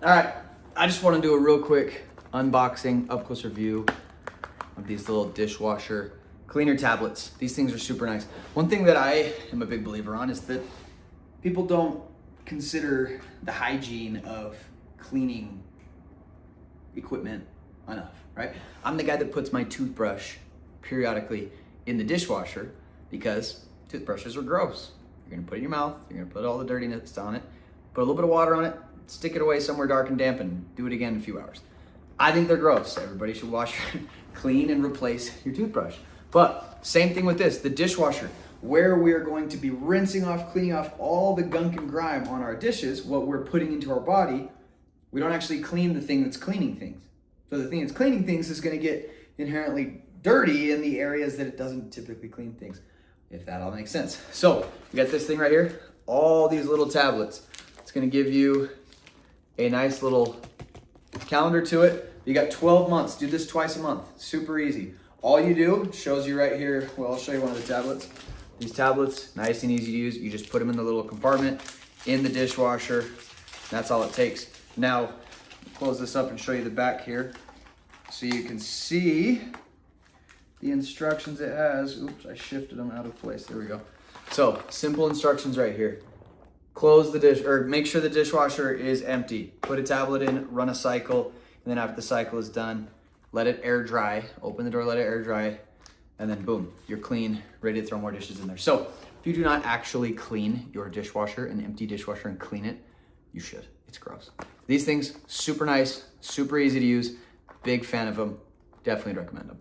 All right, I just want to do a real quick unboxing, up close review of these little dishwasher cleaner tablets. These things are super nice. One thing that I am a big believer on is that people don't consider the hygiene of cleaning equipment enough, right? I'm the guy that puts my toothbrush periodically in the dishwasher because toothbrushes are gross. You're gonna put it in your mouth, you're gonna put all the dirtiness on it, put a little bit of water on it, stick it away somewhere dark and damp, and do it again in a few hours. I think they're gross. Everybody should wash, clean and replace your toothbrush. But same thing with this, the dishwasher, where we are going to be rinsing off, cleaning off all the gunk and grime on our dishes, what we're putting into our body, we don't actually clean the thing that's cleaning things. So the thing that's cleaning things is gonna get inherently dirty in the areas that it doesn't typically clean things, if that all makes sense. So you got this thing right here, all these little tablets. It's gonna give you a nice little calendar to it. You got 12 months, do this twice a month, super easy. All you do, shows you right here, well, I'll show you one of the tablets. These tablets, nice and easy to use. You just put them in the little compartment in the dishwasher. That's all it takes. Now, close this up and show you the back here so you can see the instructions it has. Oops, I shifted them out of place. There we go. So, simple instructions right here. Close the dish, or make sure the dishwasher is empty. Put a tablet in, run a cycle, and then after the cycle is done, let it air dry. Open the door, let it air dry, and then boom, you're clean, ready to throw more dishes in there. So, if you do not actually clean your dishwasher, an empty dishwasher, and clean it, you should. It's gross. These things, super nice, super easy to use. Big fan of them. Definitely recommend them.